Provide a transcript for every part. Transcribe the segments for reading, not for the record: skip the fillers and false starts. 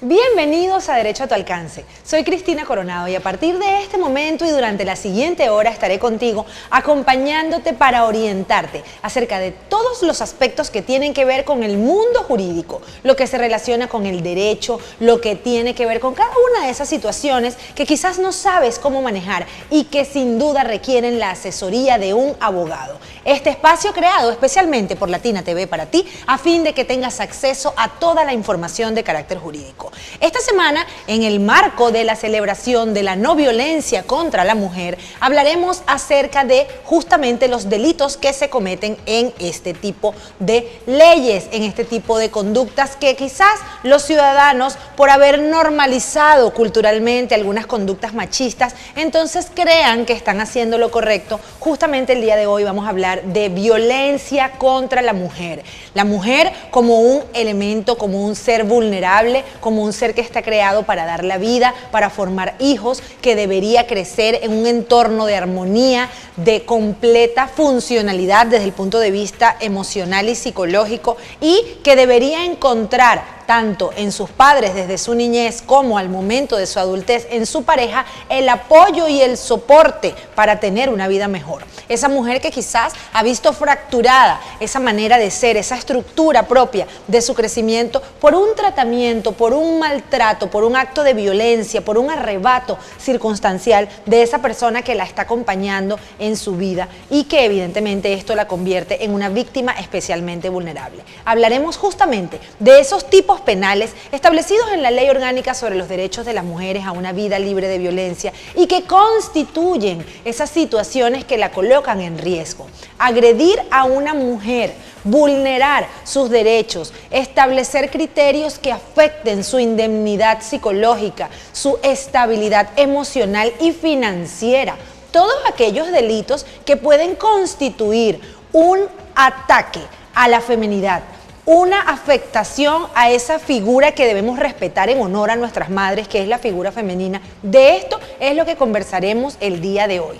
Bienvenidos a Derecho a tu Alcance. Soy Cristina Coronado y a partir de este momento y durante la siguiente hora estaré contigo acompañándote para orientarte acerca de todos los aspectos que tienen que ver con el mundo jurídico, lo que se relaciona con el derecho, lo que tiene que ver con cada una de esas situaciones que quizás no sabes cómo manejar y que sin duda requieren la asesoría de un abogado. Este espacio creado especialmente por Latina TV para ti a fin de que tengas acceso a toda la información de carácter jurídico. Esta semana, en el marco de la celebración de la no violencia contra la mujer, hablaremos acerca de justamente los delitos que se cometen en este tipo de leyes, en este tipo de conductas que quizás los ciudadanos, por haber normalizado culturalmente algunas conductas machistas, entonces crean que están haciendo lo correcto. Justamente el día de hoy vamos a hablar de violencia contra la mujer. La mujer como un elemento, como un ser vulnerable, como un ser que está creado para dar la vida, para formar hijos, que debería crecer en un entorno de armonía, de completa funcionalidad desde el punto de vista emocional y psicológico, y que debería encontrar tanto en sus padres desde su niñez como al momento de su adultez en su pareja, el apoyo y el soporte para tener una vida mejor. Esa mujer que quizás ha visto fracturada esa manera de ser, esa estructura propia de su crecimiento por un tratamiento, por un maltrato, por un acto de violencia, por un arrebato circunstancial de esa persona que la está acompañando en su vida y que evidentemente esto la convierte en una víctima especialmente vulnerable. Hablaremos justamente de esos tipos penales establecidos en la Ley Orgánica sobre los Derechos de las Mujeres a una vida libre de violencia y que constituyen esas situaciones que la colocan en riesgo. Agredir a una mujer, vulnerar sus derechos, establecer criterios que afecten su indemnidad psicológica, su estabilidad emocional y financiera. Todos aquellos delitos que pueden constituir un ataque a la feminidad, una afectación a esa figura que debemos respetar en honor a nuestras madres, que es la figura femenina. De esto es lo que conversaremos el día de hoy.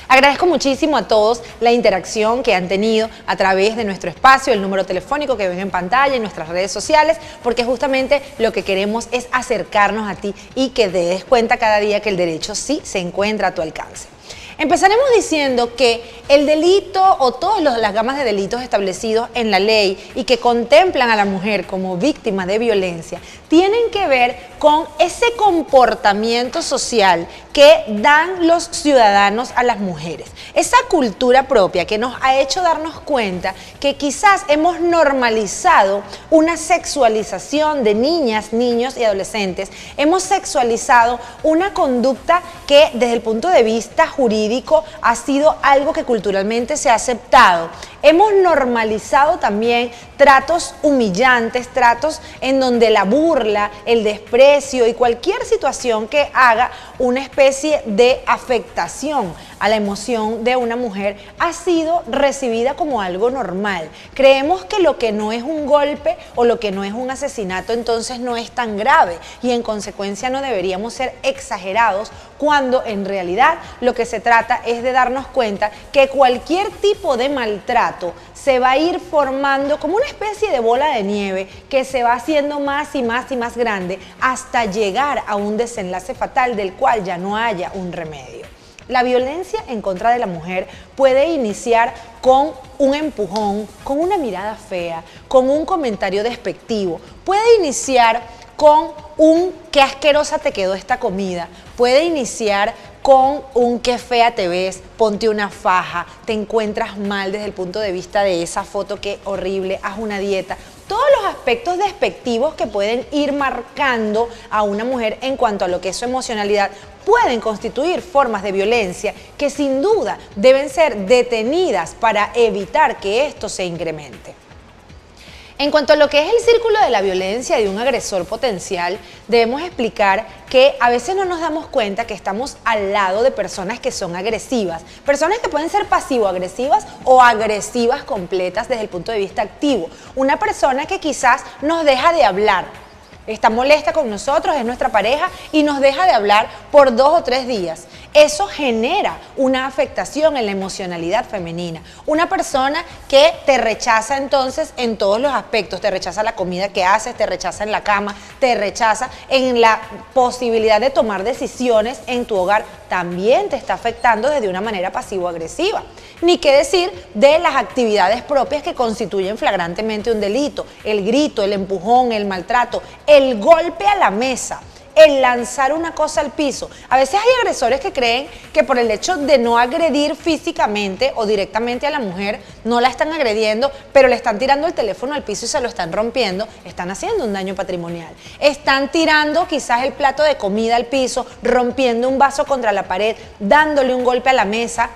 Agradezco muchísimo a todos la interacción que han tenido a través de nuestro espacio, el número telefónico que ven en pantalla y nuestras redes sociales, porque justamente lo que queremos es acercarnos a ti y que te des cuenta cada día que el derecho sí se encuentra a tu alcance. Empezaremos diciendo que el delito o todas las gamas de delitos establecidos en la ley y que contemplan a la mujer como víctima de violencia tienen que ver con ese comportamiento social que dan los ciudadanos a las mujeres. Esa cultura propia que nos ha hecho darnos cuenta que quizás hemos normalizado una sexualización de niñas, niños y adolescentes. Hemos sexualizado una conducta que desde el punto de vista jurídico ha sido algo que culturalmente se ha aceptado. Hemos normalizado también tratos humillantes, tratos en donde la burla, el desprecio y cualquier situación que haga una especie de afectación a la emoción de una mujer ha sido recibida como algo normal. Creemos que lo que no es un golpe o lo que no es un asesinato entonces no es tan grave y en consecuencia no deberíamos ser exagerados cuando en realidad lo que se trata es de darnos cuenta que cualquier tipo de maltrato se va a ir formando como una especie de bola de nieve que se va haciendo más y más y más grande hasta llegar a un desenlace fatal del cual ya no haya un remedio. La violencia en contra de la mujer puede iniciar con un empujón, con una mirada fea, con un comentario despectivo. Puede iniciar con un qué asquerosa te quedó esta comida. Puede iniciar con un qué fea te ves, ponte una faja, te encuentras mal desde el punto de vista de esa foto, qué horrible, haz una dieta. Todos los aspectos despectivos que pueden ir marcando a una mujer en cuanto a lo que es su emocionalidad pueden constituir formas de violencia que sin duda deben ser detenidas para evitar que esto se incremente. En cuanto a lo que es el círculo de la violencia de un agresor potencial, debemos explicar que a veces no nos damos cuenta que estamos al lado de personas que son agresivas, personas que pueden ser pasivo-agresivas o agresivas completas desde el punto de vista activo. Una persona que quizás nos deja de hablar, está molesta con nosotros, es nuestra pareja y nos deja de hablar por 2 o 3 días. Eso genera una afectación en la emocionalidad femenina. Una persona que te rechaza entonces en todos los aspectos, te rechaza la comida que haces, te rechaza en la cama, te rechaza en la posibilidad de tomar decisiones en tu hogar, también te está afectando desde una manera pasivo-agresiva. Ni qué decir de las actividades propias que constituyen flagrantemente un delito: el grito, el empujón, el maltrato, el golpe a la mesa, el lanzar una cosa al piso. A veces hay agresores que creen que por el hecho de no agredir físicamente o directamente a la mujer, no la están agrediendo, pero le están tirando el teléfono al piso y se lo están rompiendo, están haciendo un daño patrimonial. Están tirando quizás el plato de comida al piso, rompiendo un vaso contra la pared, dándole un golpe a la mesa.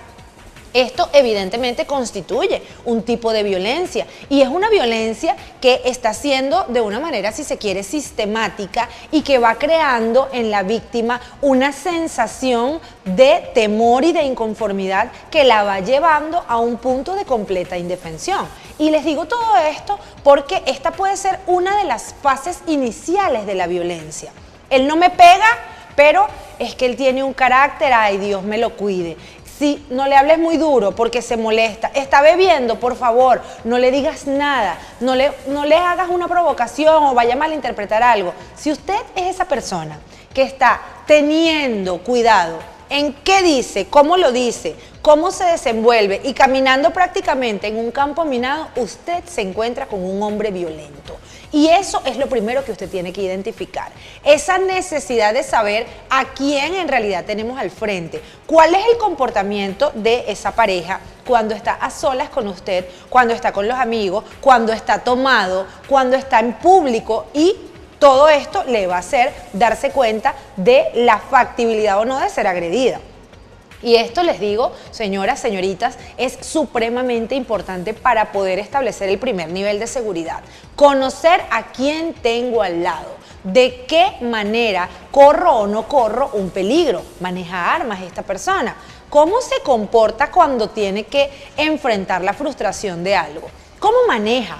Esto evidentemente constituye un tipo de violencia, y es una violencia que está siendo de una manera, si se quiere, sistemática, y que va creando en la víctima una sensación de temor y de inconformidad que la va llevando a un punto de completa indefensión. Y les digo todo esto porque esta puede ser una de las fases iniciales de la violencia. Él no me pega, pero es que él tiene un carácter, ay, Dios me lo cuide. Sí, no le hables muy duro porque se molesta. Está bebiendo, por favor, no le digas nada, no le hagas una provocación o vaya a malinterpretar algo. Si usted es esa persona que está teniendo cuidado en qué dice, cómo lo dice, cómo se desenvuelve y caminando prácticamente en un campo minado, usted se encuentra con un hombre violento. Y eso es lo primero que usted tiene que identificar. Esa necesidad de saber a quién en realidad tenemos al frente. ¿Cuál es el comportamiento de esa pareja cuando está a solas con usted, cuando está con los amigos, cuando está tomado, cuando está en público? Y todo esto le va a hacer darse cuenta de la factibilidad o no de ser agredida. Y esto, les digo, señoras, señoritas, es supremamente importante para poder establecer el primer nivel de seguridad. Conocer a quién tengo al lado, de qué manera corro o no corro un peligro, maneja armas esta persona, cómo se comporta cuando tiene que enfrentar la frustración de algo, cómo maneja,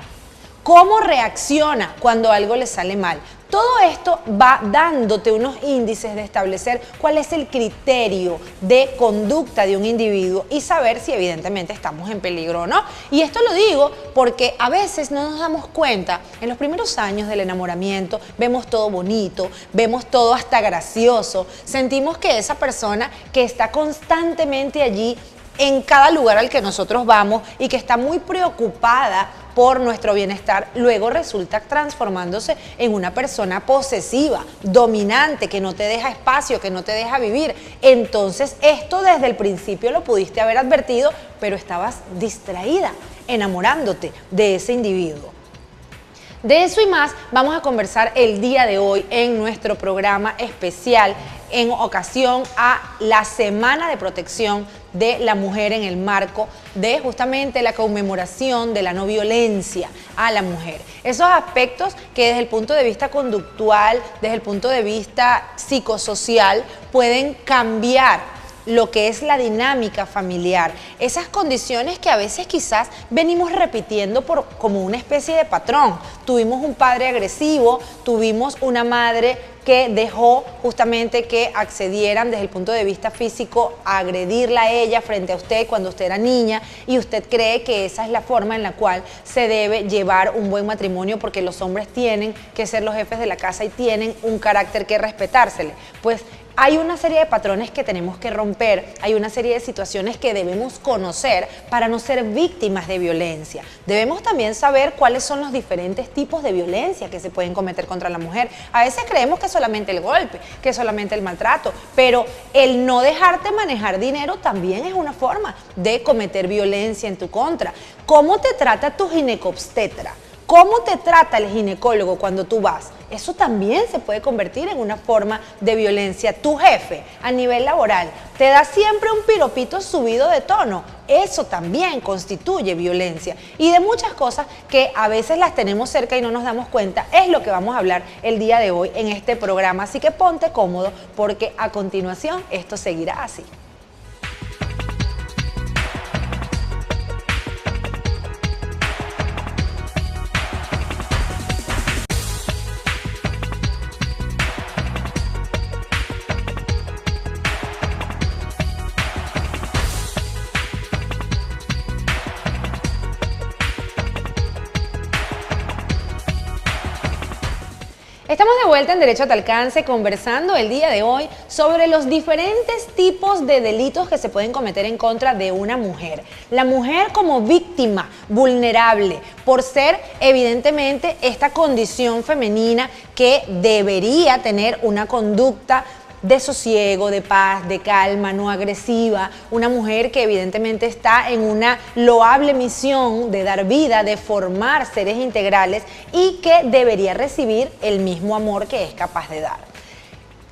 cómo reacciona cuando algo le sale mal. Todo esto va dándote unos índices de establecer cuál es el criterio de conducta de un individuo y saber si evidentemente estamos en peligro o no. Y esto lo digo porque a veces no nos damos cuenta. En los primeros años del enamoramiento vemos todo bonito, vemos todo hasta gracioso. Sentimos que esa persona que está constantemente allí en cada lugar al que nosotros vamos y que está muy preocupada por nuestro bienestar, luego resulta transformándose en una persona posesiva, dominante, que no te deja espacio, que no te deja vivir. Entonces esto desde el principio lo pudiste haber advertido, pero estabas distraída, enamorándote de ese individuo. De eso y más vamos a conversar el día de hoy en nuestro programa especial en ocasión a la Semana de Protección de la Mujer en el marco de justamente la conmemoración de la no violencia a la mujer. Esos aspectos que desde el punto de vista conductual, desde el punto de vista psicosocial, pueden cambiar lo que es la dinámica familiar, esas condiciones que a veces quizás venimos repitiendo como una especie de patrón. Tuvimos un padre agresivo, tuvimos una madre que dejó justamente que accedieran desde el punto de vista físico a agredirla a ella frente a usted cuando usted era niña, y usted cree que esa es la forma en la cual se debe llevar un buen matrimonio porque los hombres tienen que ser los jefes de la casa y tienen un carácter que respetársele. Pues hay una serie de patrones que tenemos que romper, hay una serie de situaciones que debemos conocer para no ser víctimas de violencia. Debemos también saber cuáles son los diferentes tipos de violencia que se pueden cometer contra la mujer. A veces creemos que solamente el golpe, que solamente el maltrato, pero el no dejarte manejar dinero también es una forma de cometer violencia en tu contra. ¿Cómo te trata tu ginecobstetra? ¿Cómo te trata el ginecólogo cuando tú vas? Eso también se puede convertir en una forma de violencia. Tu jefe a nivel laboral te da siempre un piropito subido de tono. Eso también constituye violencia. Y de muchas cosas que a veces las tenemos cerca y no nos damos cuenta, es lo que vamos a hablar el día de hoy en este programa. Así que ponte cómodo porque a continuación esto seguirá así. Estamos de vuelta en Derecho a tu Alcance conversando el día de hoy sobre los diferentes tipos de delitos que se pueden cometer en contra de una mujer. La mujer como víctima vulnerable por ser evidentemente esta condición femenina que debería tener una conducta de sosiego, de paz, de calma, no agresiva, una mujer que evidentemente está en una loable misión de dar vida, de formar seres integrales y que debería recibir el mismo amor que es capaz de dar.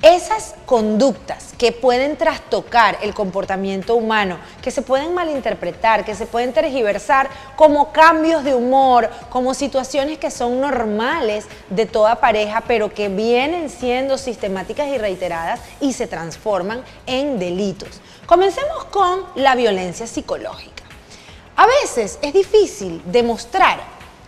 Esas conductas que pueden trastocar el comportamiento humano, que se pueden malinterpretar, que se pueden tergiversar como cambios de humor, como situaciones que son normales de toda pareja, pero que vienen siendo sistemáticas y reiteradas y se transforman en delitos. Comencemos con la violencia psicológica. A veces es difícil demostrar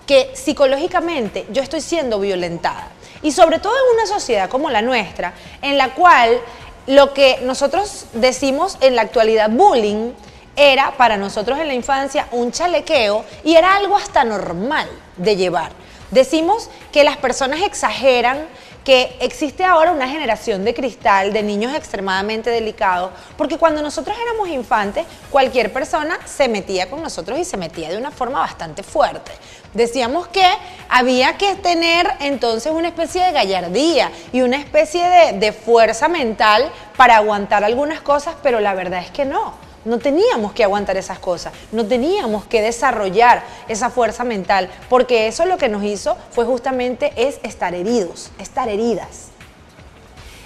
que psicológicamente yo estoy siendo violentada. Y sobre todo en una sociedad como la nuestra, en la cual lo que nosotros decimos en la actualidad bullying era para nosotros en la infancia un chalequeo y era algo hasta normal de llevar. Decimos que las personas exageran, que existe ahora una generación de cristal, de niños extremadamente delicados, porque cuando nosotros éramos infantes, cualquier persona se metía con nosotros y se metía de una forma bastante fuerte. Decíamos que había que tener entonces una especie de gallardía y una especie de fuerza mental para aguantar algunas cosas, pero la verdad es que no. No teníamos que aguantar esas cosas, no teníamos que desarrollar esa fuerza mental, porque eso lo que nos hizo fue justamente estar heridos, estar heridas.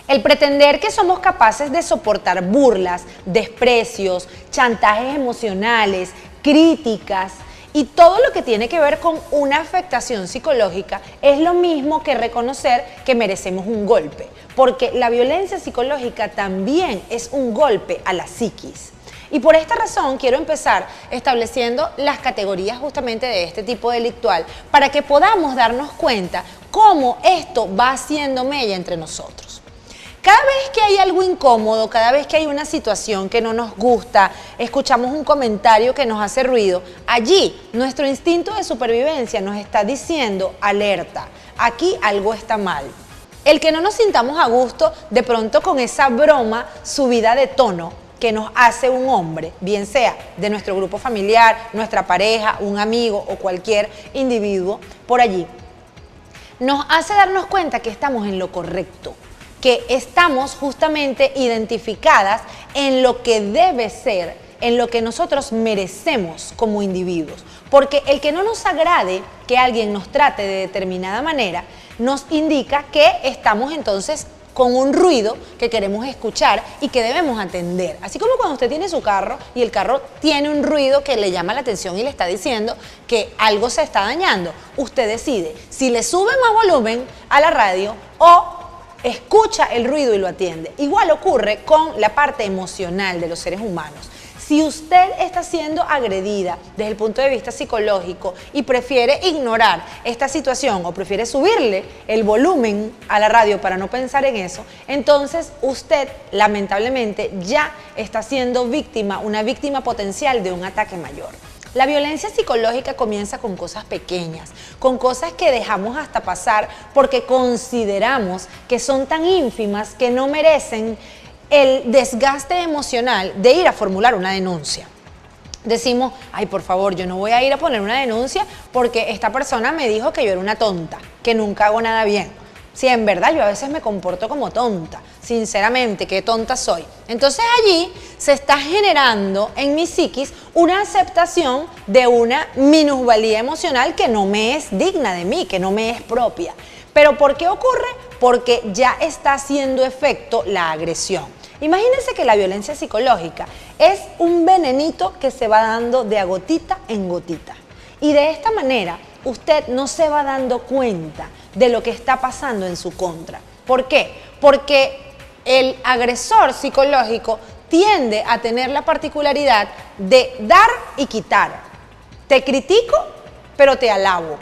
El pretender que somos capaces de soportar burlas, desprecios, chantajes emocionales, críticas y todo lo que tiene que ver con una afectación psicológica es lo mismo que reconocer que merecemos un golpe, porque la violencia psicológica también es un golpe a la psiquis. Y por esta razón quiero empezar estableciendo las categorías justamente de este tipo delictual para que podamos darnos cuenta cómo esto va haciendo mella entre nosotros. Cada vez que hay algo incómodo, cada vez que hay una situación que no nos gusta, escuchamos un comentario que nos hace ruido, allí nuestro instinto de supervivencia nos está diciendo alerta, aquí algo está mal. El que no nos sintamos a gusto de pronto con esa broma subida de tono que nos hace un hombre, bien sea de nuestro grupo familiar, nuestra pareja, un amigo o cualquier individuo por allí, nos hace darnos cuenta que estamos en lo correcto, que estamos justamente identificadas en lo que debe ser, en lo que nosotros merecemos como individuos. Porque el que no nos agrade que alguien nos trate de determinada manera, nos indica que estamos entonces con un ruido que queremos escuchar y que debemos atender. Así como cuando usted tiene su carro y el carro tiene un ruido que le llama la atención y le está diciendo que algo se está dañando, usted decide si le sube más volumen a la radio o escucha el ruido y lo atiende. Igual ocurre con la parte emocional de los seres humanos. Si usted está siendo agredida desde el punto de vista psicológico y prefiere ignorar esta situación o prefiere subirle el volumen a la radio para no pensar en eso, entonces usted lamentablemente ya está siendo víctima, una víctima potencial de un ataque mayor. La violencia psicológica comienza con cosas pequeñas, con cosas que dejamos hasta pasar porque consideramos que son tan ínfimas que no merecen el desgaste emocional de ir a formular una denuncia. Decimos, ay, por favor, yo no voy a ir a poner una denuncia porque esta persona me dijo que yo era una tonta, que nunca hago nada bien. Sí, en verdad, yo a veces me comporto como tonta, sinceramente, qué tonta soy. Entonces allí se está generando en mi psiquis una aceptación de una minusvalía emocional que no me es digna de mí, que no me es propia. ¿Pero por qué ocurre? Porque ya está haciendo efecto la agresión. Imagínense que la violencia psicológica es un venenito que se va dando de a gotita en gotita. Y de esta manera usted no se va dando cuenta de lo que está pasando en su contra. ¿Por qué? Porque el agresor psicológico tiende a tener la particularidad de dar y quitar. Te critico, pero te alabo.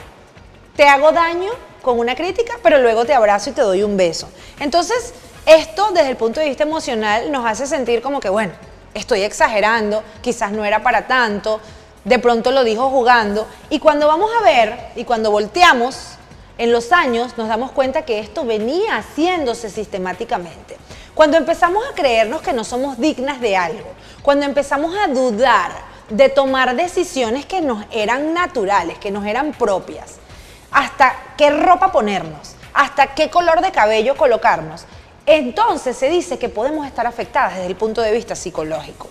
Te hago daño con una crítica, pero luego te abrazo y te doy un beso. Entonces, esto desde el punto de vista emocional nos hace sentir como que, bueno, estoy exagerando, quizás no era para tanto, de pronto lo dijo jugando, y cuando vamos a ver y cuando volteamos en los años nos damos cuenta que esto venía haciéndose sistemáticamente. Cuando empezamos a creernos que no somos dignas de algo, cuando empezamos a dudar de tomar decisiones que nos eran naturales, que nos eran propias, hasta qué ropa ponernos, hasta qué color de cabello colocarnos, entonces se dice que podemos estar afectadas desde el punto de vista psicológico.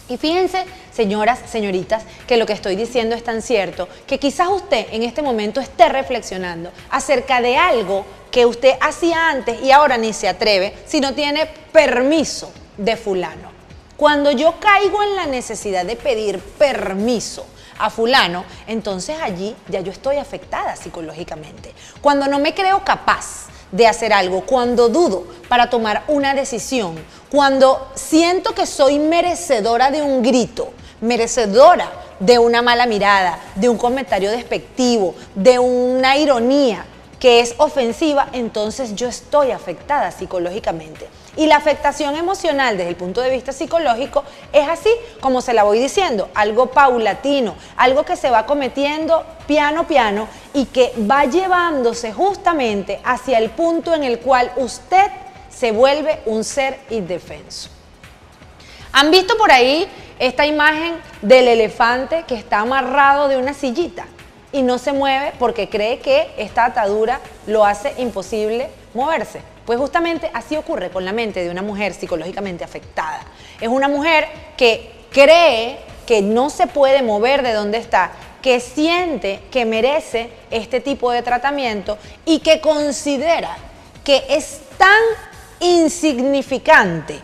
Y fíjense, señoras, señoritas, que lo que estoy diciendo es tan cierto, que quizás usted en este momento esté reflexionando acerca de algo que usted hacía antes y ahora ni se atreve si no tiene permiso de fulano. Cuando yo caigo en la necesidad de pedir permiso a fulano, entonces allí ya yo estoy afectada psicológicamente. Cuando no me creo capaz de hacer algo, cuando dudo para tomar una decisión, cuando siento que soy merecedora de un grito, merecedora de una mala mirada, de un comentario despectivo, de una ironía que es ofensiva, entonces yo estoy afectada psicológicamente. Y la afectación emocional desde el punto de vista psicológico es así como se la voy diciendo, algo paulatino, algo que se va cometiendo piano a piano y que va llevándose justamente hacia el punto en el cual usted se vuelve un ser indefenso. ¿Han visto por ahí esta imagen del elefante que está amarrado de una sillita y no se mueve porque cree que esta atadura lo hace imposible moverse? Pues justamente así ocurre con la mente de una mujer psicológicamente afectada. Es una mujer que cree que no se puede mover de donde está, que siente que merece este tipo de tratamiento y que considera que es tan insignificante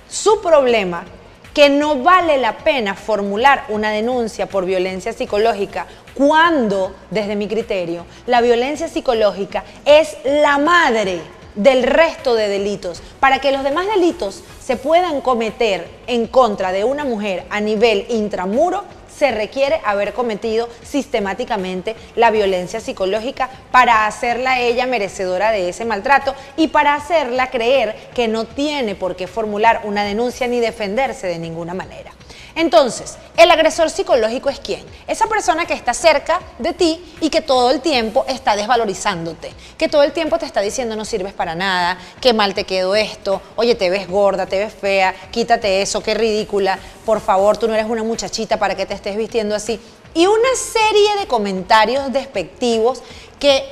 su problema que no vale la pena formular una denuncia por violencia psicológica cuando, desde mi criterio, la violencia psicológica es la madre del resto de delitos. Para que los demás delitos se puedan cometer en contra de una mujer a nivel intramuro, se requiere haber cometido sistemáticamente la violencia psicológica para hacerla a ella merecedora de ese maltrato y para hacerla creer que no tiene por qué formular una denuncia ni defenderse de ninguna manera. Entonces, el agresor psicológico es ¿quién? Esa persona que está cerca de ti y que todo el tiempo está desvalorizándote, que todo el tiempo te está diciendo no sirves para nada, qué mal te quedó esto, oye, te ves gorda, te ves fea, quítate eso, qué ridícula, por favor, tú no eres una muchachita para que te estés vistiendo así. Y una serie de comentarios despectivos que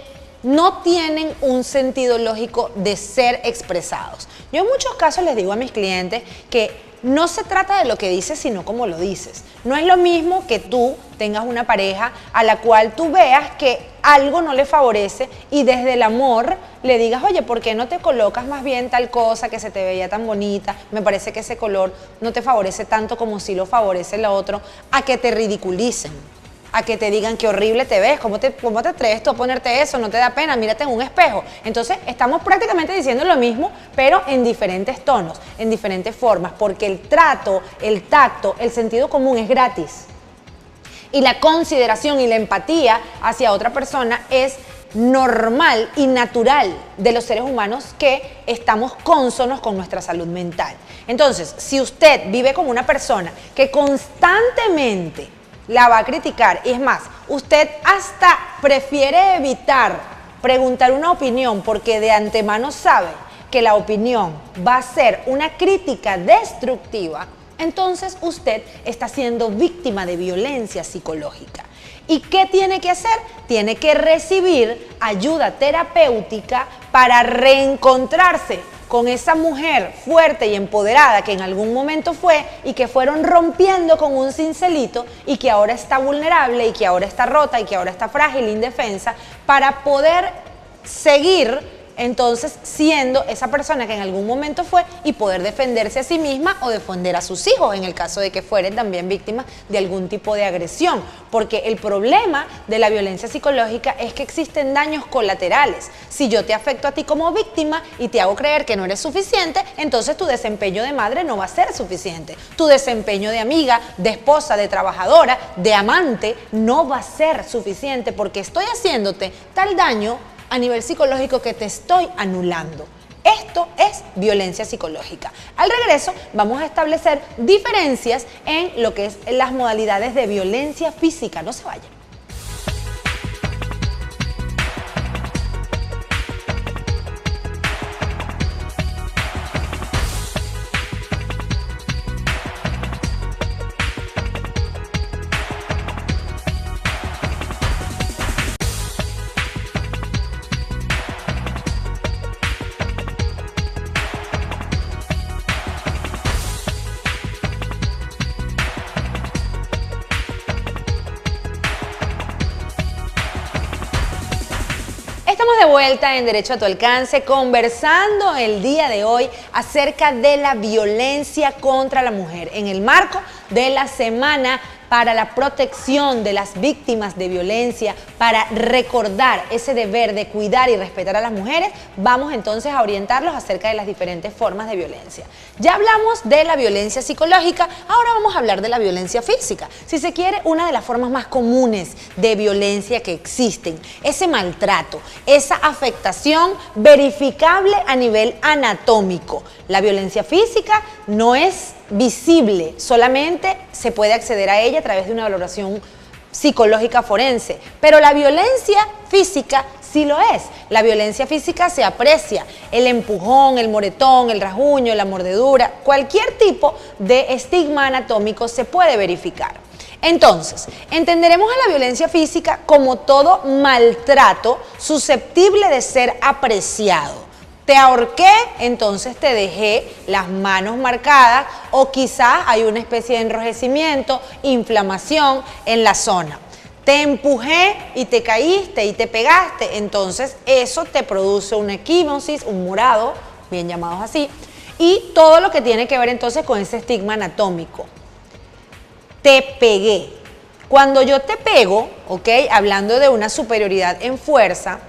no tienen un sentido lógico de ser expresados. Yo en muchos casos les digo a mis clientes que no se trata de lo que dices, sino cómo lo dices. No es lo mismo que tú tengas una pareja a la cual tú veas que algo no le favorece y desde el amor le digas, oye, ¿por qué no te colocas más bien tal cosa que se te veía tan bonita? Me parece que ese color no te favorece tanto como si lo favorece el otro, a que te ridiculicen, a que te digan qué horrible te ves, ¿cómo te atreves tú a ponerte eso? No te da pena, mírate en un espejo. Entonces estamos prácticamente diciendo lo mismo, pero en diferentes tonos, en diferentes formas, porque el trato, el tacto, el sentido común es gratis. Y la consideración y la empatía hacia otra persona es normal y natural de los seres humanos que estamos cónsonos con nuestra salud mental. Entonces, si usted vive con una persona que constantemente la va a criticar, y es más, usted hasta prefiere evitar preguntar una opinión porque de antemano sabe que la opinión va a ser una crítica destructiva, entonces usted está siendo víctima de violencia psicológica. ¿Y qué tiene que hacer? Tiene que recibir ayuda terapéutica para reencontrarse con esa mujer fuerte y empoderada que en algún momento fue y que fueron rompiendo con un cincelito y que ahora está vulnerable y que ahora está rota y que ahora está frágil, indefensa, para poder seguir entonces siendo esa persona que en algún momento fue y poder defenderse a sí misma o defender a sus hijos en el caso de que fueren también víctimas de algún tipo de agresión. Porque el problema de la violencia psicológica es que existen daños colaterales. Si yo te afecto a ti como víctima y te hago creer que no eres suficiente, entonces tu desempeño de madre no va a ser suficiente. Tu desempeño de amiga, de esposa, de trabajadora, de amante no va a ser suficiente porque estoy haciéndote tal daño a nivel psicológico que te estoy anulando. Esto es violencia psicológica. Al regreso vamos a establecer diferencias en lo que es las modalidades de violencia física. No se vayan. vuelta en Derecho a tu Alcance, conversando el día de hoy acerca de la violencia contra la mujer en el marco de la Semana para la Protección de las Víctimas de Violencia, para recordar ese deber de cuidar y respetar a las mujeres. Vamos entonces a orientarlos acerca de las diferentes formas de violencia. Ya hablamos de la violencia psicológica, ahora vamos a hablar de la violencia física. Si se quiere, una de las formas más comunes de violencia que existen, ese maltrato, esa afectación verificable a nivel anatómico. La violencia física no es visible, solamente se puede acceder a ella a través de una valoración psicológica forense, pero la violencia física sí lo es. La violencia física se aprecia, el empujón, el moretón, el rasguño, la mordedura, cualquier tipo de estigma anatómico se puede verificar. Entonces, entenderemos a la violencia física como todo maltrato susceptible de ser apreciado. Te ahorqué, entonces te dejé las manos marcadas o quizás hay una especie de enrojecimiento, inflamación en la zona. Te empujé y te caíste y te pegaste, entonces eso te produce una equimosis, un morado, bien llamados así, y todo lo que tiene que ver entonces con ese estigma anatómico. Te pegué. Cuando yo te pego, ¿ok? Hablando de una superioridad en fuerza,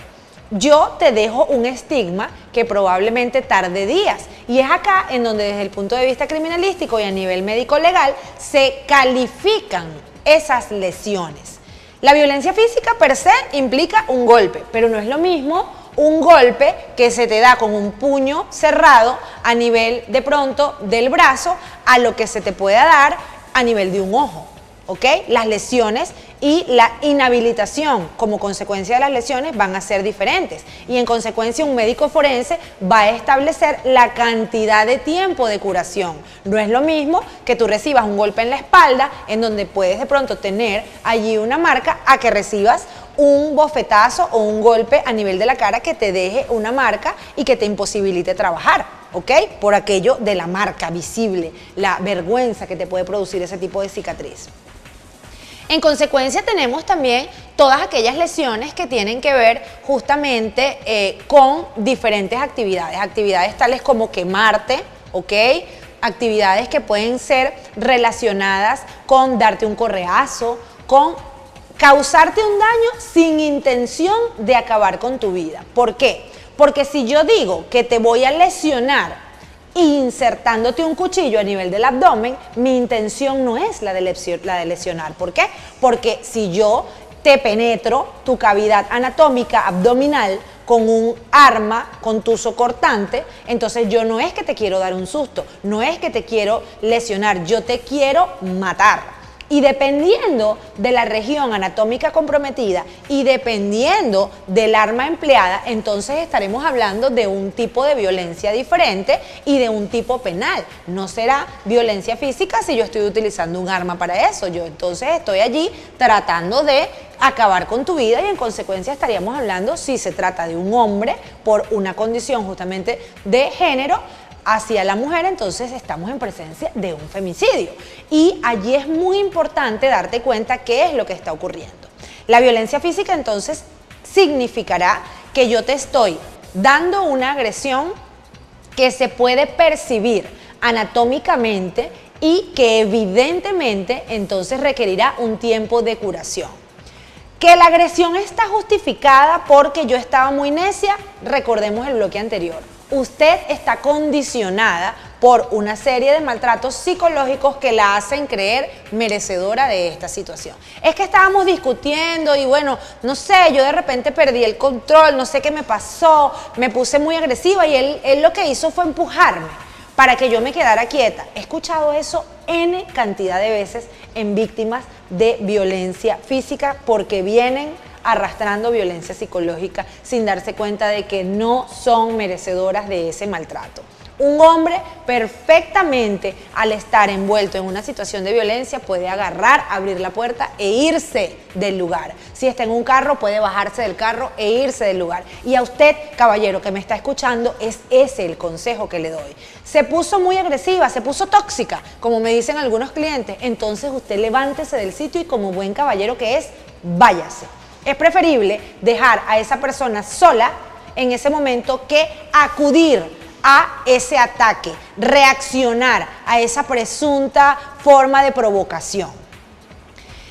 yo te dejo un estigma que probablemente tarde días. Y es acá en donde desde el punto de vista criminalístico y a nivel médico-legal se califican esas lesiones. La violencia física per se implica un golpe, pero no es lo mismo un golpe que se te da con un puño cerrado a nivel de pronto del brazo a lo que se te pueda dar a nivel de un ojo. ¿Ok? Las lesiones y la inhabilitación como consecuencia de las lesiones van a ser diferentes y en consecuencia un médico forense va a establecer la cantidad de tiempo de curación. No es lo mismo que tú recibas un golpe en la espalda en donde puedes de pronto tener allí una marca a que recibas un bofetazo o un golpe a nivel de la cara que te deje una marca y que te imposibilite trabajar, ¿ok? Por aquello de la marca visible, la vergüenza que te puede producir ese tipo de cicatriz. En consecuencia tenemos también todas aquellas lesiones que tienen que ver justamente con diferentes actividades tales como quemarte, ¿ok? Actividades que pueden ser relacionadas con darte un correazo, con causarte un daño sin intención de acabar con tu vida. ¿Por qué? Porque si yo digo que te voy a lesionar insertándote un cuchillo a nivel del abdomen, mi intención no es la de lesionar. ¿Por qué? Porque si yo te penetro tu cavidad anatómica abdominal con un arma contuso-cortante, entonces yo no es que te quiero dar un susto, no es que te quiero lesionar, yo te quiero matar. Y dependiendo de la región anatómica comprometida y dependiendo del arma empleada, entonces estaremos hablando de un tipo de violencia diferente y de un tipo penal. No será violencia física si yo estoy utilizando un arma para eso. Yo entonces estoy allí tratando de acabar con tu vida y en consecuencia estaríamos hablando si se trata de un hombre por una condición justamente de género hacia la mujer, entonces estamos en presencia de un femicidio. Y allí es muy importante darte cuenta qué es lo que está ocurriendo. La violencia física entonces significará que yo te estoy dando una agresión que se puede percibir anatómicamente y que evidentemente entonces requerirá un tiempo de curación. Que la agresión está justificada porque yo estaba muy necia, recordemos el bloque anterior. Usted está condicionada por una serie de maltratos psicológicos que la hacen creer merecedora de esta situación. Es que estábamos discutiendo y bueno, no sé, yo de repente perdí el control, no sé qué me pasó, me puse muy agresiva y él lo que hizo fue empujarme para que yo me quedara quieta. He escuchado eso N cantidad de veces en víctimas de violencia física porque vienen arrastrando violencia psicológica sin darse cuenta de que no son merecedoras de ese maltrato. Un hombre perfectamente al estar envuelto en una situación de violencia puede agarrar, abrir la puerta e irse del lugar. Si está en un carro puede bajarse del carro e irse del lugar. Y a usted, caballero que me está escuchando, es ese el consejo que le doy. Se puso muy agresiva, se puso tóxica, como me dicen algunos clientes, entonces usted levántese del sitio y como buen caballero que es, váyase. Es preferible dejar a esa persona sola en ese momento que acudir a ese ataque, reaccionar a esa presunta forma de provocación.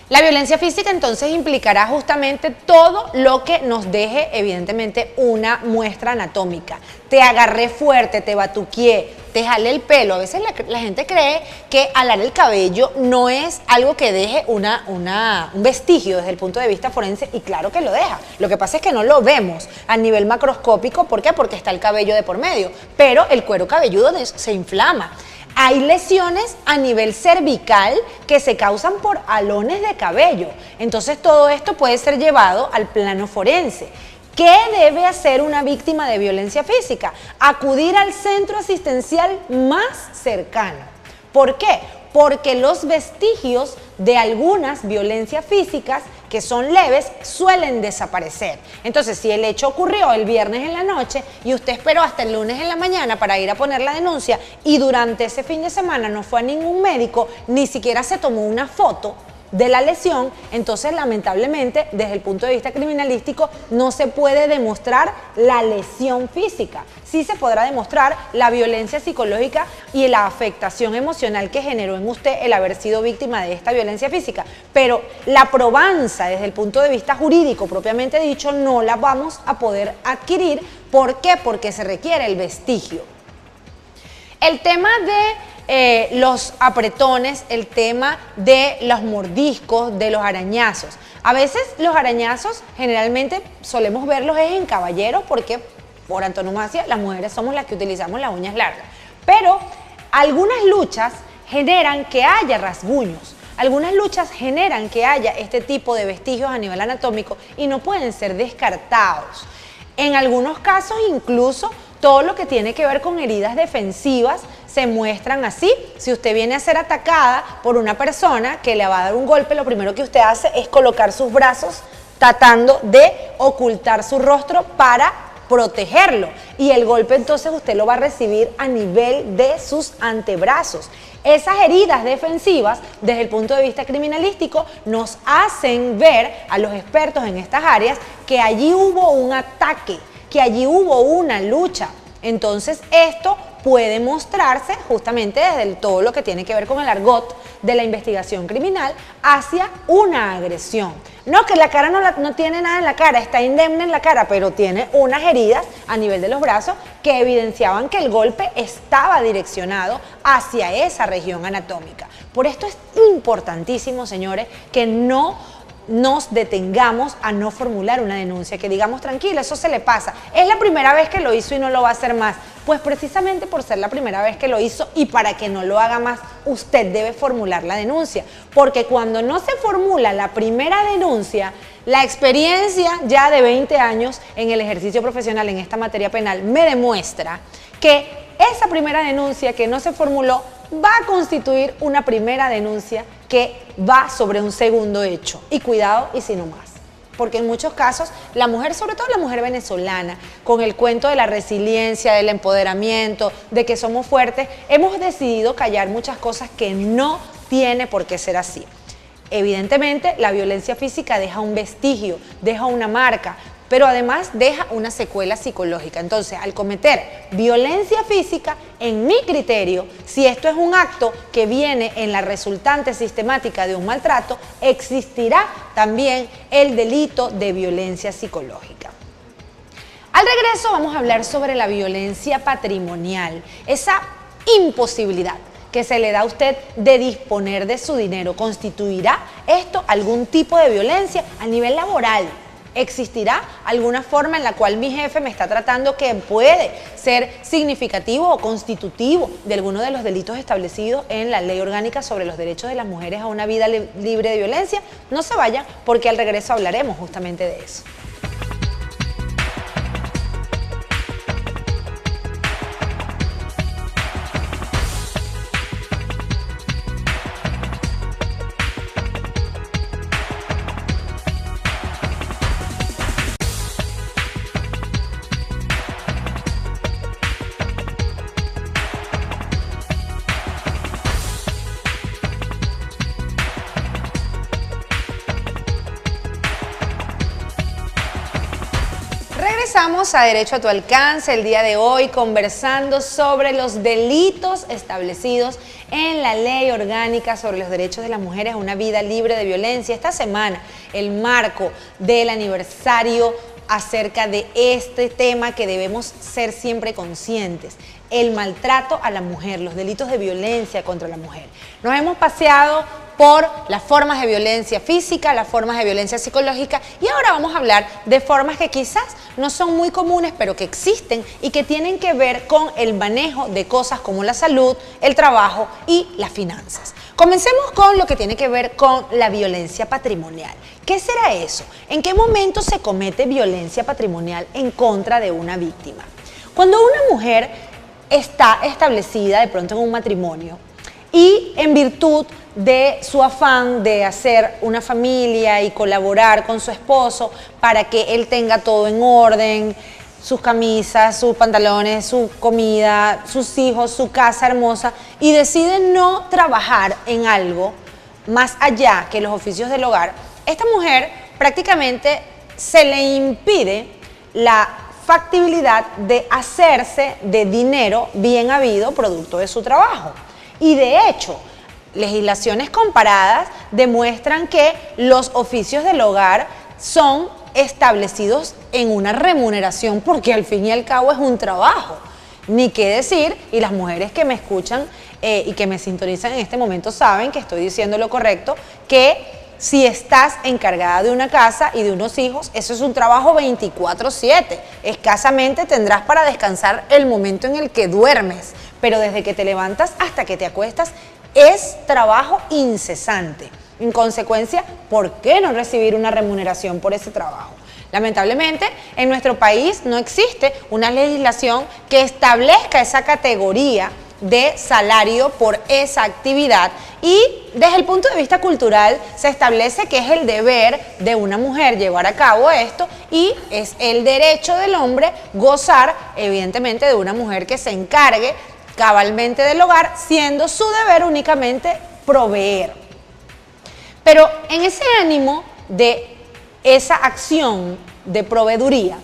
La violencia física entonces implicará justamente todo lo que nos deje evidentemente una muestra anatómica. Te agarré fuerte, te batuqueé, te jalé el pelo. A veces la gente cree que alar el cabello no es algo que deje un vestigio desde el punto de vista forense, y claro que lo deja. Lo que pasa es que no lo vemos a nivel macroscópico. ¿Por qué? Porque está el cabello de por medio, pero el cuero cabelludo se inflama. Hay lesiones a nivel cervical que se causan por halones de cabello. Entonces todo esto puede ser llevado al plano forense. ¿Qué debe hacer una víctima de violencia física? Acudir al centro asistencial más cercano. ¿Por qué? Porque los vestigios de algunas violencias físicas que son leves suelen desaparecer. Entonces, si el hecho ocurrió el viernes en la noche y usted esperó hasta el lunes en la mañana para ir a poner la denuncia y durante ese fin de semana no fue a ningún médico, ni siquiera se tomó una foto de la lesión, entonces lamentablemente desde el punto de vista criminalístico no se puede demostrar la lesión física. Sí se podrá demostrar la violencia psicológica y la afectación emocional que generó en usted el haber sido víctima de esta violencia física, pero la probanza desde el punto de vista jurídico propiamente dicho no la vamos a poder adquirir. ¿Por qué? Porque se requiere el vestigio. El tema de los apretones, el tema de los mordiscos, de los arañazos. A veces los arañazos generalmente solemos verlos en caballeros porque por antonomasia las mujeres somos las que utilizamos las uñas largas. Pero algunas luchas generan que haya rasguños. Algunas luchas generan que haya este tipo de vestigios a nivel anatómico y no pueden ser descartados. En algunos casos incluso todo lo que tiene que ver con heridas defensivas se muestran así. Si usted viene a ser atacada por una persona que le va a dar un golpe, lo primero que usted hace es colocar sus brazos tratando de ocultar su rostro para protegerlo. Y el golpe entonces usted lo va a recibir a nivel de sus antebrazos. Esas heridas defensivas, desde el punto de vista criminalístico, nos hacen ver a los expertos en estas áreas que allí hubo un ataque, que allí hubo una lucha. Entonces esto puede mostrarse justamente desde todo lo que tiene que ver con el argot de la investigación criminal hacia una agresión. No, que la cara no tiene nada en la cara, está indemne en la cara, pero tiene unas heridas a nivel de los brazos que evidenciaban que el golpe estaba direccionado hacia esa región anatómica. Por esto es importantísimo, señores, que no nos detengamos a no formular una denuncia, que digamos tranquilo, eso se le pasa. Es la primera vez que lo hizo y no lo va a hacer más. Pues precisamente por ser la primera vez que lo hizo y para que no lo haga más, usted debe formular la denuncia. Porque cuando no se formula la primera denuncia, la experiencia ya de 20 años en el ejercicio profesional en esta materia penal me demuestra que esa primera denuncia que no se formuló va a constituir una primera denuncia que va sobre un segundo hecho. Y cuidado y si no más. Porque en muchos casos la mujer, sobre todo la mujer venezolana, con el cuento de la resiliencia, del empoderamiento, de que somos fuertes, hemos decidido callar muchas cosas que no tiene por qué ser así. Evidentemente, la violencia física deja un vestigio, deja una marca, pero además deja una secuela psicológica. Entonces, al cometer violencia física, en mi criterio, si esto es un acto que viene en la resultante sistemática de un maltrato, existirá también el delito de violencia psicológica. Al regreso vamos a hablar sobre la violencia patrimonial, esa imposibilidad que se le da a usted de disponer de su dinero. ¿Constituirá esto algún tipo de violencia a nivel laboral? ¿Existirá alguna forma en la cual mi jefe me está tratando que puede ser significativo o constitutivo de alguno de los delitos establecidos en la Ley Orgánica sobre los derechos de las mujeres a una vida libre de violencia? No se vayan, porque al regreso hablaremos justamente de eso. Regresamos a Derecho a tu Alcance el día de hoy conversando sobre los delitos establecidos en la Ley Orgánica sobre los Derechos de las Mujeres a una Vida Libre de Violencia. Esta semana, el marco del aniversario acerca de este tema que debemos ser siempre conscientes: el maltrato a la mujer, los delitos de violencia contra la mujer. Nos hemos paseado por las formas de violencia física, las formas de violencia psicológica, y ahora vamos a hablar de formas que quizás no son muy comunes, pero que existen y que tienen que ver con el manejo de cosas como la salud, el trabajo y las finanzas. Comencemos con lo que tiene que ver con la violencia patrimonial. ¿Qué será eso? ¿En qué momento se comete violencia patrimonial en contra de una víctima? Cuando una mujer está establecida de pronto en un matrimonio y en virtud de su afán de hacer una familia y colaborar con su esposo para que él tenga todo en orden, sus camisas, sus pantalones, su comida, sus hijos, su casa hermosa, y decide no trabajar en algo más allá que los oficios del hogar, esta mujer prácticamente se le impide la factibilidad de hacerse de dinero bien habido producto de su trabajo. Y de hecho, legislaciones comparadas demuestran que los oficios del hogar son establecidos en una remuneración, porque al fin y al cabo es un trabajo. Ni qué decir, y las mujeres que me escuchan y que me sintonizan en este momento saben que estoy diciendo lo correcto, que si estás encargada de una casa y de unos hijos, eso es un trabajo 24/7. Escasamente tendrás para descansar el momento en el que duermes, pero desde que te levantas hasta que te acuestas es trabajo incesante. En consecuencia, ¿por qué no recibir una remuneración por ese trabajo? Lamentablemente, en nuestro país no existe una legislación que establezca esa categoría de salario por esa actividad, y desde el punto de vista cultural se establece que es el deber de una mujer llevar a cabo esto y es el derecho del hombre gozar, evidentemente, de una mujer que se encargue cabalmente del hogar, siendo su deber únicamente proveer. Pero en ese ánimo de esa acción de proveeduría,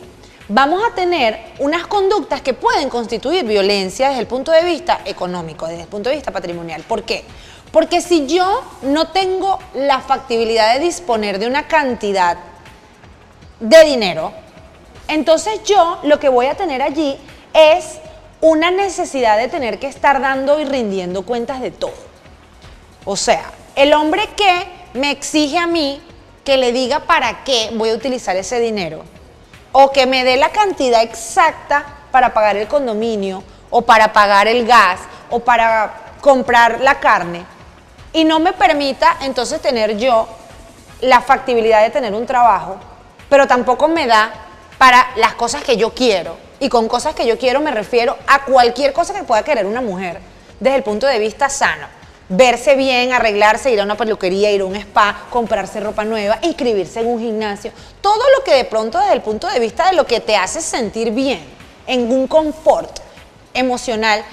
vamos a tener unas conductas que pueden constituir violencia desde el punto de vista económico, desde el punto de vista patrimonial. ¿Por qué? Porque si yo no tengo la factibilidad de disponer de una cantidad de dinero, entonces yo lo que voy a tener allí es una necesidad de tener que estar dando y rindiendo cuentas de todo. O sea, el hombre que me exige a mí que le diga para qué voy a utilizar ese dinero, o que me dé la cantidad exacta para pagar el condominio, o para pagar el gas, o para comprar la carne, y no me permita entonces tener yo la factibilidad de tener un trabajo, pero tampoco me da para las cosas que yo quiero. Y con cosas que yo quiero me refiero a cualquier cosa que pueda querer una mujer desde el punto de vista sano. Verse bien, arreglarse, ir a una peluquería, ir a un spa, comprarse ropa nueva, inscribirse en un gimnasio. Todo lo que de pronto desde el punto de vista de lo que te hace sentir bien, en un confort emocional,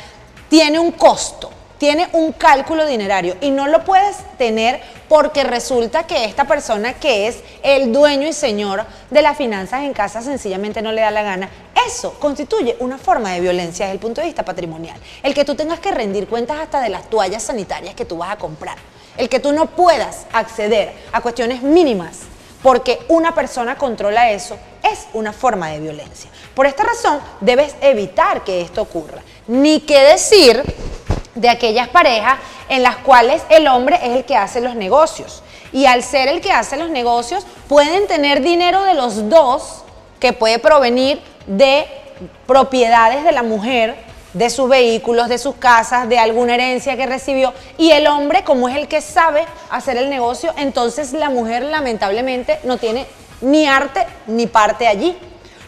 tiene un costo, tiene un cálculo dinerario, y no lo puedes tener porque resulta que esta persona que es el dueño y señor de las finanzas en casa sencillamente no le da la gana. Eso constituye una forma de violencia desde el punto de vista patrimonial. El que tú tengas que rendir cuentas hasta de las toallas sanitarias que tú vas a comprar. El que tú no puedas acceder a cuestiones mínimas porque una persona controla eso es una forma de violencia. Por esta razón debes evitar que esto ocurra. Ni qué decir de aquellas parejas en las cuales el hombre es el que hace los negocios. Y al ser el que hace los negocios, pueden tener dinero de los dos que puede provenir de propiedades de la mujer, de sus vehículos, de sus casas, de alguna herencia que recibió, y el hombre, como es el que sabe hacer el negocio, entonces la mujer lamentablemente no tiene ni arte ni parte allí.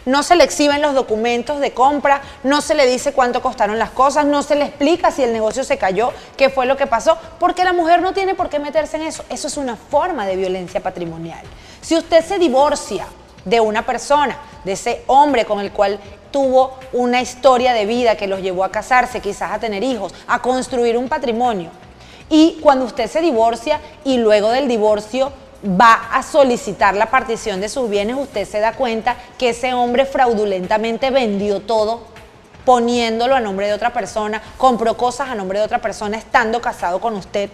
No se le exhiben los documentos de compra, no se le dice cuánto costaron las cosas, no se le explica si el negocio se cayó, qué fue lo que pasó, porque la mujer no tiene por qué meterse en eso. Eso es una forma de violencia patrimonial. Si usted se divorcia de una persona, de ese hombre con el cual tuvo una historia de vida que los llevó a casarse, quizás a tener hijos, a construir un patrimonio, y cuando usted se divorcia y luego del divorcio va a solicitar la partición de sus bienes, usted se da cuenta que ese hombre fraudulentamente vendió todo, poniéndolo a nombre de otra persona, compró cosas a nombre de otra persona, estando casado con usted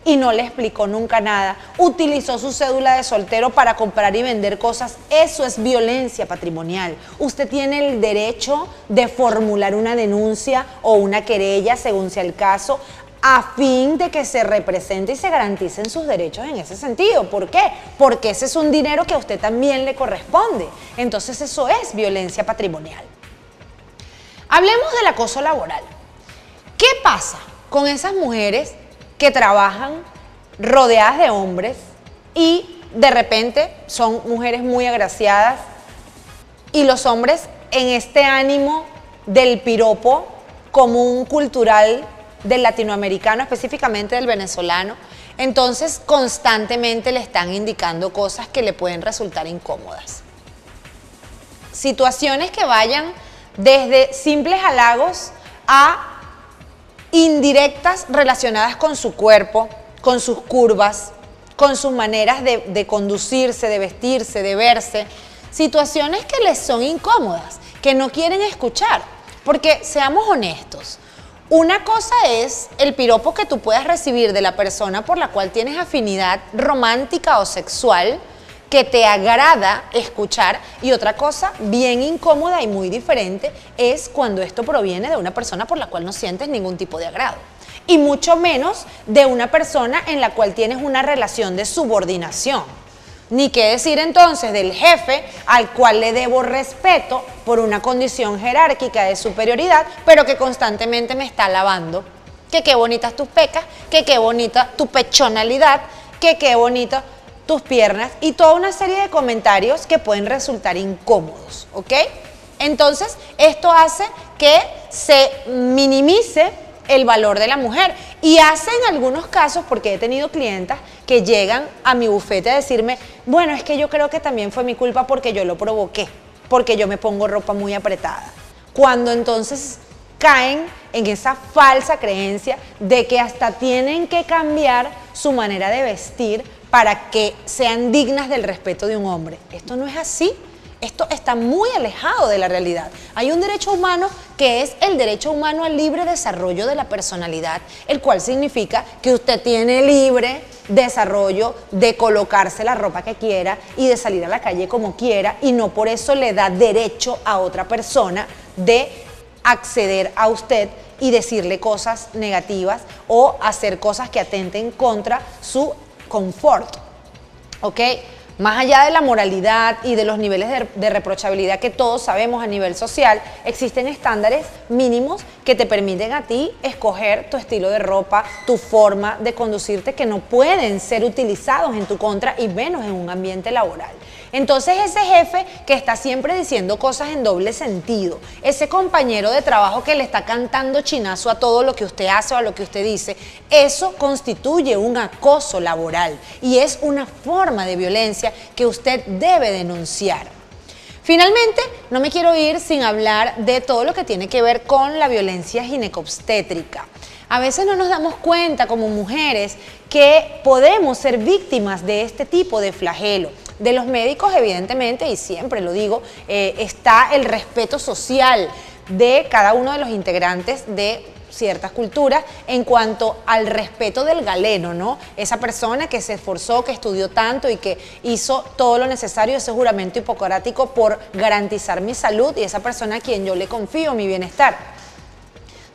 y no le explicó nunca nada, utilizó su cédula de soltero para comprar y vender cosas. Eso es violencia patrimonial. Usted tiene el derecho de formular una denuncia o una querella, según sea el caso, a fin de que se represente y se garanticen sus derechos en ese sentido. ¿Por qué? Porque ese es un dinero que a usted también le corresponde. Entonces eso es violencia patrimonial. Hablemos del acoso laboral. ¿Qué pasa con esas mujeres que trabajan rodeadas de hombres y de repente son mujeres muy agraciadas y los hombres en este ánimo del piropo común cultural del latinoamericano, específicamente del venezolano, entonces constantemente le están indicando cosas que le pueden resultar incómodas? Situaciones que vayan desde simples halagos a indirectas relacionadas con su cuerpo, con sus curvas, con sus maneras de conducirse, de vestirse, de verse. Situaciones que les son incómodas, que no quieren escuchar. Porque seamos honestos, una cosa es el piropo que tú puedas recibir de la persona por la cual tienes afinidad romántica o sexual, que te agrada escuchar, y otra cosa bien incómoda y muy diferente es cuando esto proviene de una persona por la cual no sientes ningún tipo de agrado, y mucho menos de una persona en la cual tienes una relación de subordinación. Ni qué decir entonces del jefe al cual le debo respeto por una condición jerárquica de superioridad, pero que constantemente me está alabando. Que qué bonitas tus pecas, que qué bonita tu pechonalidad, que qué bonita tus piernas, y toda una serie de comentarios que pueden resultar incómodos, ¿ok? Entonces, esto hace que se minimice el valor de la mujer, y hace en algunos casos, porque he tenido clientas que llegan a mi bufete a decirme, bueno, es que yo creo que también fue mi culpa porque yo lo provoqué, porque yo me pongo ropa muy apretada. Cuando entonces caen en esa falsa creencia de que hasta tienen que cambiar su manera de vestir para que sean dignas del respeto de un hombre. Esto no es así. Esto está muy alejado de la realidad. Hay un derecho humano que es el derecho humano al libre desarrollo de la personalidad, el cual significa que usted tiene libre desarrollo de colocarse la ropa que quiera y de salir a la calle como quiera, y no por eso le da derecho a otra persona de acceder a usted y decirle cosas negativas o hacer cosas que atenten contra su confort, ¿ok? Más allá de la moralidad y de los niveles de reprochabilidad que todos sabemos a nivel social, existen estándares mínimos que te permiten a ti escoger tu estilo de ropa, tu forma de conducirte, que no pueden ser utilizados en tu contra y menos en un ambiente laboral. Entonces ese jefe que está siempre diciendo cosas en doble sentido, ese compañero de trabajo que le está cantando chinazo a todo lo que usted hace o a lo que usted dice, eso constituye un acoso laboral y es una forma de violencia que usted debe denunciar. Finalmente, no me quiero ir sin hablar de todo lo que tiene que ver con la violencia ginecobstétrica. A veces no nos damos cuenta como mujeres que podemos ser víctimas de este tipo de flagelo. De los médicos, evidentemente, y siempre lo digo, está el respeto social de cada uno de los integrantes de ciertas culturas en cuanto al respeto del galeno, ¿no? Esa persona que se esforzó, que estudió tanto y que hizo todo lo necesario, ese juramento hipocrático por garantizar mi salud, y esa persona a quien yo le confío mi bienestar.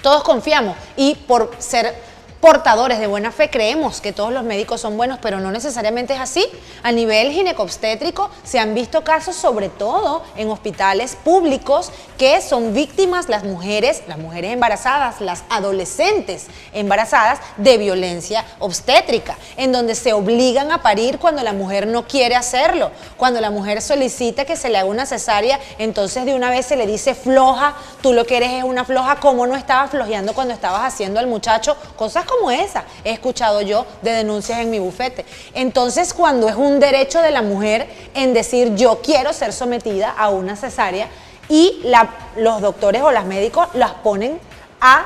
Todos confiamos, y por ser portadores de buena fe creemos que todos los médicos son buenos, pero no necesariamente es así. A nivel ginecobstétrico se han visto casos, sobre todo en hospitales públicos, que son víctimas las mujeres embarazadas, las adolescentes embarazadas, de violencia obstétrica, en donde se obligan a parir cuando la mujer no quiere hacerlo. Cuando la mujer solicita que se le haga una cesárea, entonces de una vez se le dice floja, tú lo que eres es una floja, ¿cómo no estabas flojeando cuando estabas haciendo al muchacho? Cosas como esa he escuchado yo de denuncias en mi bufete. Entonces, cuando es un derecho de la mujer en decir yo quiero ser sometida a una cesárea, y los doctores o los médicos las ponen a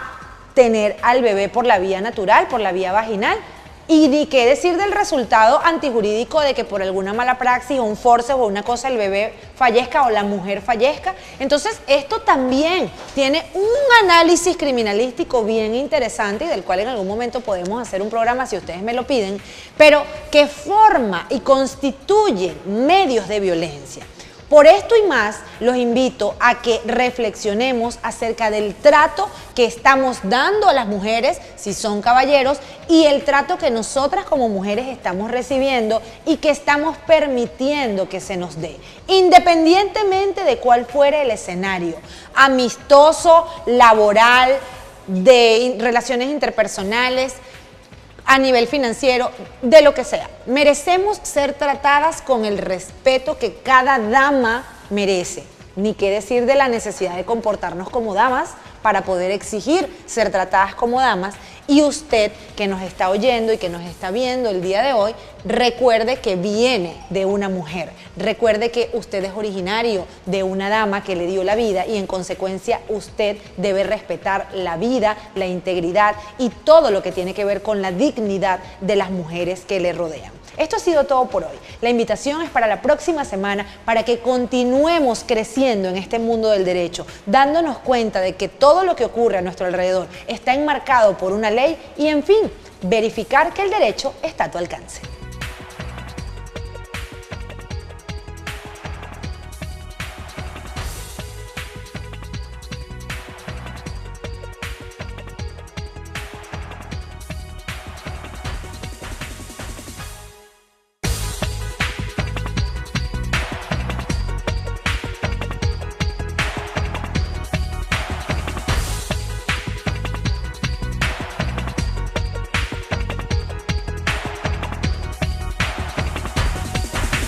tener al bebé por la vía natural, por la vía vaginal, Y ni qué decir del resultado antijurídico de que por alguna mala praxis o un force o una cosa el bebé fallezca o la mujer fallezca. Entonces esto también tiene un análisis criminalístico bien interesante y del cual en algún momento podemos hacer un programa si ustedes me lo piden, pero que forma y constituye medios de violencia. Por esto y más, los invito a que reflexionemos acerca del trato que estamos dando a las mujeres, si son caballeros, y el trato que nosotras como mujeres estamos recibiendo y que estamos permitiendo que se nos dé, independientemente de cuál fuere el escenario, amistoso, laboral, de relaciones interpersonales, a nivel financiero, de lo que sea. Merecemos ser tratadas con el respeto que cada dama merece. Ni qué decir de la necesidad de comportarnos como damas para poder exigir ser tratadas como damas. Y usted que nos está oyendo y que nos está viendo el día de hoy, recuerde que viene de una mujer. Recuerde que usted es originario de una dama que le dio la vida y en consecuencia usted debe respetar la vida, la integridad y todo lo que tiene que ver con la dignidad de las mujeres que le rodean. Esto ha sido todo por hoy. La invitación es para la próxima semana para que continuemos creciendo en este mundo del derecho, dándonos cuenta de que todo lo que ocurre a nuestro alrededor está enmarcado por una ley y, en fin, verificar que el derecho está a tu alcance.